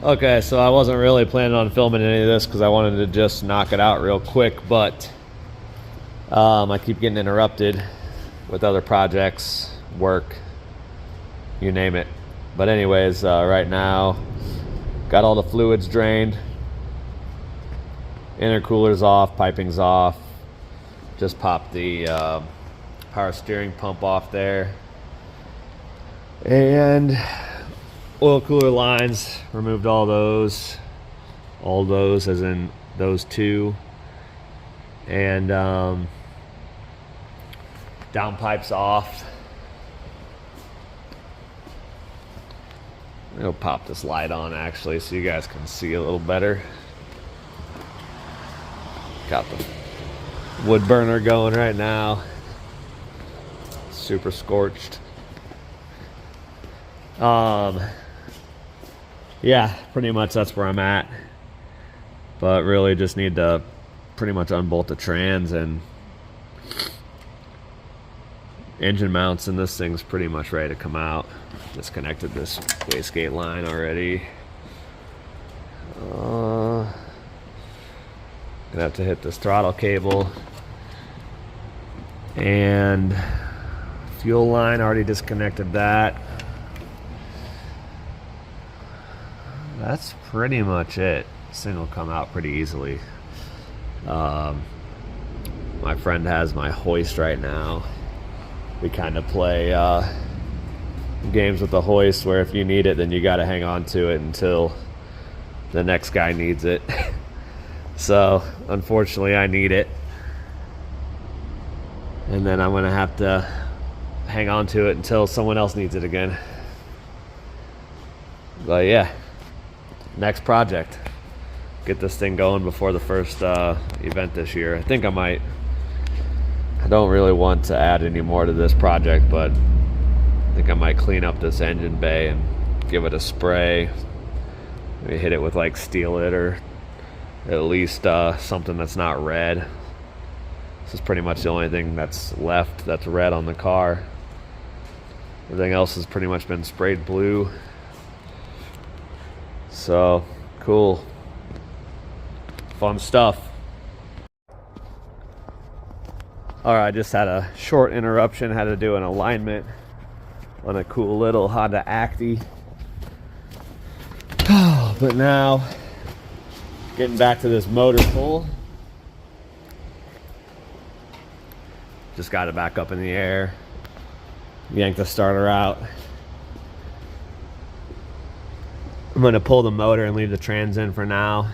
Okay, so I wasn't really planning on filming any of this because I wanted to just knock it out real quick, but I keep getting interrupted with other projects, work, you name it. But anyways, right now, got all the fluids drained, intercooler's off, piping's off, just popped the power steering pump off there, and oil cooler lines, removed all those as in those two, and downpipes off. I'll pop this light on actually so you guys can see a little better. Got the wood burner going right now, super scorched. Yeah, pretty much that's where I'm at, but really just need to pretty much unbolt the trans and engine mounts, and this thing's pretty much ready to come out. Disconnected this wastegate line already. Gonna have to hit this throttle cable, and fuel line, already disconnected that. That's pretty much it. This thing will come out pretty easily. My friend has my hoist right now. We kind of play games with the hoist where if you need it, then you got to hang on to it until the next guy needs it. So unfortunately I need it, and then I'm gonna have to hang on to it until someone else needs it again. But yeah, next project, get this thing going before the first event this year. I think I don't really want to add any more to this project, but I think I might clean up this engine bay and give it a spray. Maybe hit it with like Steel It, or at least something that's not red. This is pretty much the only thing that's left that's red on the car. Everything else has pretty much been sprayed blue. So cool, fun stuff. All right, I just had a short interruption, had to do an alignment on a cool little Honda Acti. But now, getting back to this motor pull. Just got it back up in the air. Yank the starter out. I'm gonna pull the motor and leave the trans in for now.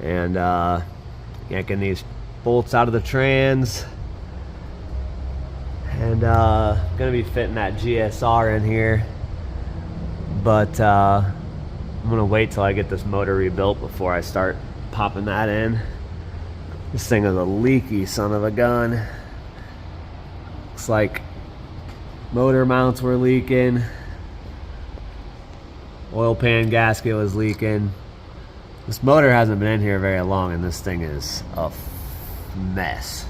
And yanking these bolts out of the trans. And gonna be fitting that GSR in here. But I'm gonna wait till I get this motor rebuilt before I start popping that in. This thing is a leaky son of a gun. Looks like motor mounts were leaking. Oil pan gasket was leaking. This motor hasn't been in here very long, and this thing is a mess.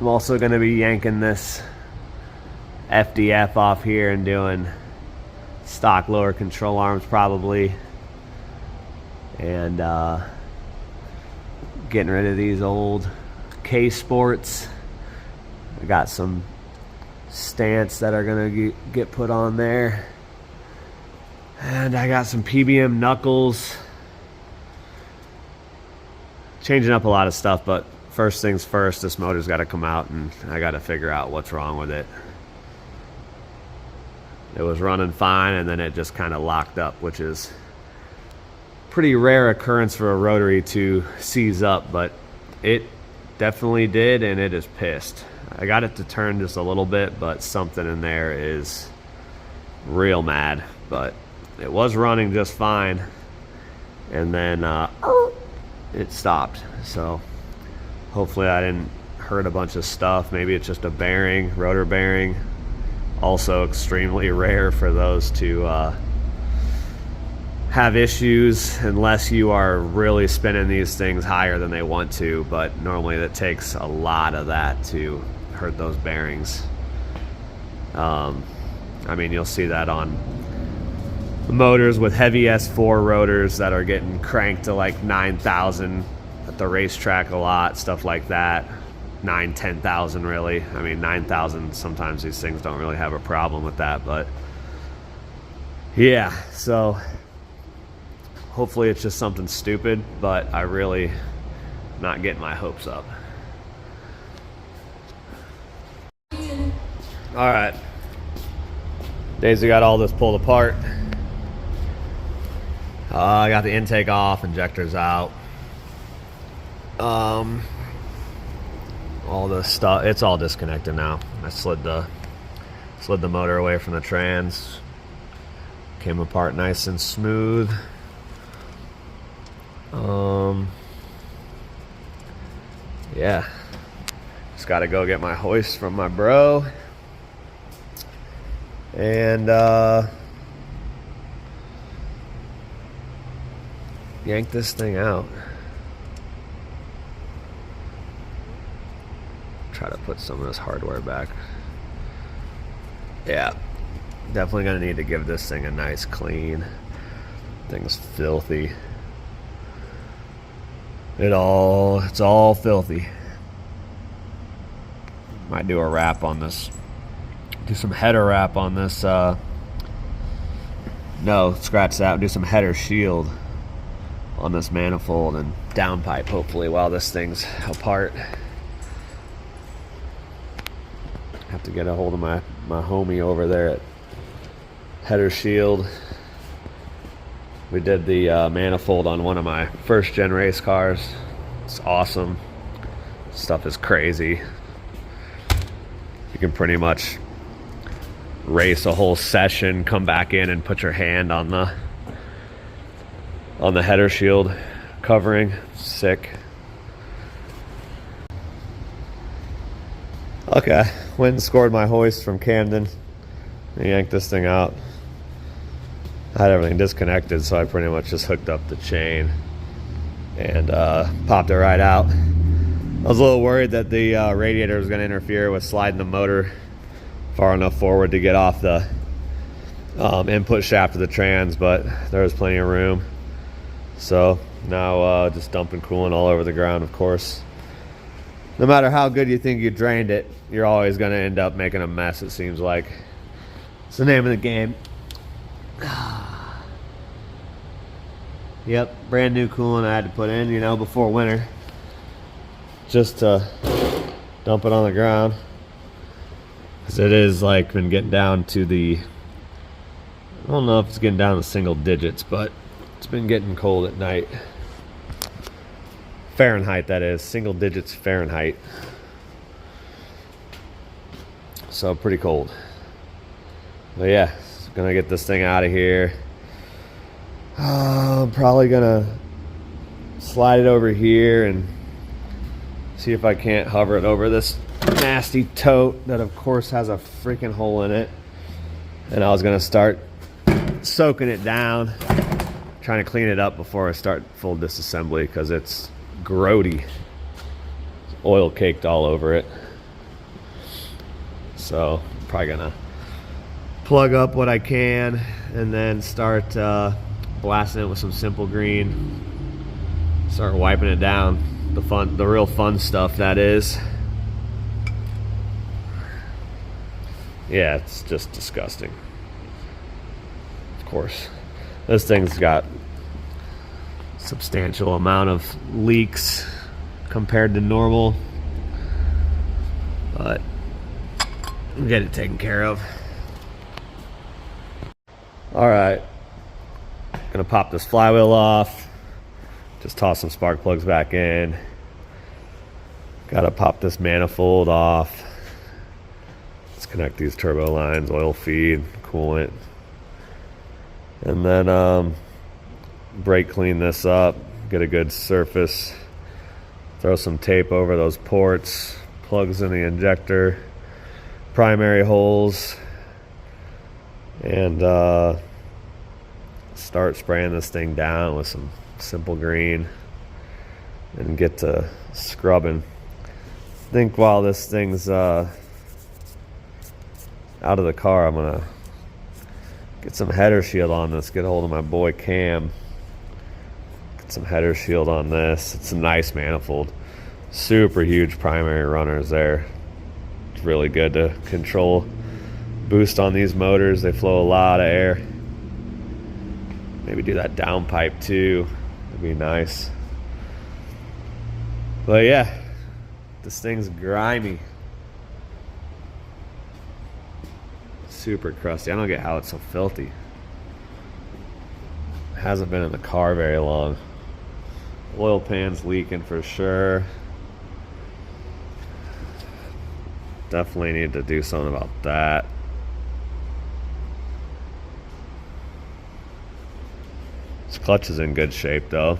I'm also gonna be yanking this FDF off here and doing stock lower control arms probably, and getting rid of these old K Sports. I got some stance that are gonna get put on there, and I got some PBM knuckles. Changing up a lot of stuff, but first things first, this motor's got to come out, and I got to figure out what's wrong with it. It was running fine, and then it just kind of locked up, which is pretty rare occurrence for a rotary to seize up, but it definitely did, and it is pissed. I got it to turn just a little bit, but something in there is real mad. But it was running just fine, and then it stopped. So hopefully I didn't hurt a bunch of stuff. Maybe it's just a bearing, rotor bearing. Also extremely rare for those to have issues unless you are really spinning these things higher than they want to, but normally that takes a lot of that to hurt those bearings. I mean, you'll see that on motors with heavy S4 rotors that are getting cranked to like 9,000 at the racetrack a lot, stuff like that. 10,000 really. I mean, 9,000, sometimes these things don't really have a problem with that, but yeah, so hopefully it's just something stupid, but I really not getting my hopes up. All right, Daisy got all this pulled apart. I got the intake off, injectors out. All the stuff, it's all disconnected now. I slid the motor away from the trans. Came apart nice and smooth. Yeah, just got to go get my hoist from my bro, and yank this thing out. Try to put some of this hardware back. Yeah, definitely gonna need to give this thing a nice clean. Thing's filthy. It's all filthy. Might do a wrap on this. Do some header wrap on this. No, scratch that. Do some header shield on this manifold and downpipe, hopefully, while this thing's apart. Have to get a hold of my homie over there at Header Shield. We did the manifold on one of my first gen race cars. It's awesome. Stuff is crazy. You can pretty much race a whole session, come back in and put your hand on the header shield covering. Sick. Okay, went and scored my hoist from Camden and yanked this thing out. I had everything disconnected, so I pretty much just hooked up the chain and popped it right out. I was a little worried that the radiator was going to interfere with sliding the motor far enough forward to get off the input shaft of the trans, but there was plenty of room. So now just dumping coolant all over the ground, of course. No matter how good you think you drained it, you're always going to end up making a mess, it seems like. It's the name of the game. Yep, brand new coolant I had to put in, you know, before winter, just to dump it on the ground, because it is like been getting down to the, I don't know if it's getting down to single digits, but it's been getting cold at night. Fahrenheit, that is, single digits Fahrenheit. So pretty cold. But yeah, gonna get this thing out of here. I'm probably gonna slide it over here and see if I can't hover it over this nasty tote that of course has a freaking hole in it. And I was gonna start soaking it down, trying to clean it up before I start full disassembly, because it's grody. Oil caked all over it. So I'm probably gonna plug up what I can and then start blasting it with some simple green. Start wiping it down. The real fun stuff, that is. Yeah, it's just disgusting. Of course, this thing's got substantial amount of leaks compared to normal, but we'll get it taken care of. All right, gonna pop this flywheel off, just toss some spark plugs back in. Gotta pop this manifold off. Let's connect these turbo lines, oil feed, coolant, and then brake clean this up, get a good surface, throw some tape over those ports, plugs in the injector, primary holes, and start spraying this thing down with some simple green and get to scrubbing. I think while this thing's out of the car, I'm gonna Get some header shield on this. Get a hold of my boy Cam. Get some header shield on this. It's a nice manifold. Super huge primary runners there. It's really good to control boost on these motors. They flow a lot of air. Maybe do that downpipe too. It'd be nice. But yeah, this thing's grimy. Super crusty. I don't get how it's so filthy. Hasn't been in the car very long. Oil pan's leaking for sure. Definitely need to do something about that. This clutch is in good shape though.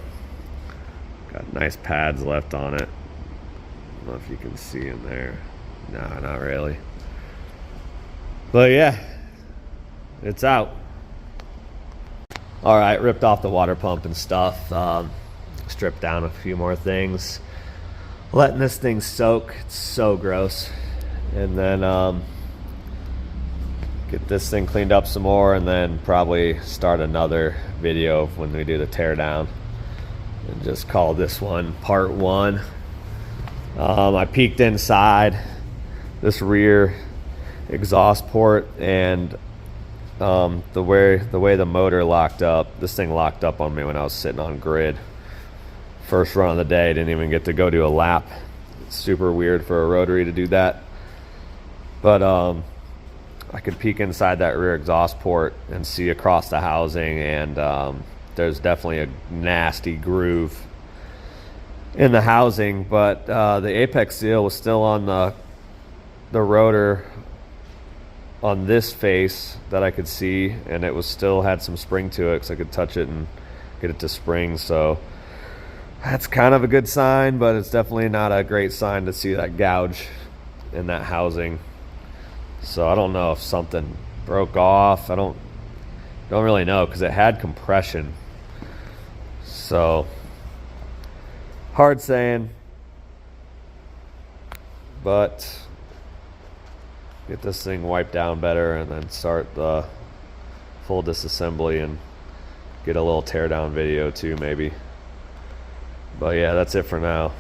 Got nice pads left on it. I don't know if you can see in there. Nah, not really. But yeah, it's out. All right, ripped off the water pump and stuff. Stripped down a few more things. Letting this thing soak. It's so gross. And then get this thing cleaned up some more, and then probably start another video when we do the teardown. And just call this one part 1. I peeked inside this rear exhaust port, and the way the motor locked up, this thing locked up on me when I was sitting on grid. First run of the day, didn't even get to go do a lap. It's super weird for a rotary to do that. But I could peek inside that rear exhaust port and see across the housing, and there's definitely a nasty groove in the housing, but the apex seal was still on the rotor on this face that I could see, and it was still had some spring to it because I could touch it and get it to spring. So that's kind of a good sign, but it's definitely not a great sign to see that gouge in that housing. So I don't know if something broke off. I don't really know, because it had compression. So hard saying, but get this thing wiped down better and then start the full disassembly and get a little teardown video too maybe. But yeah, that's it for now.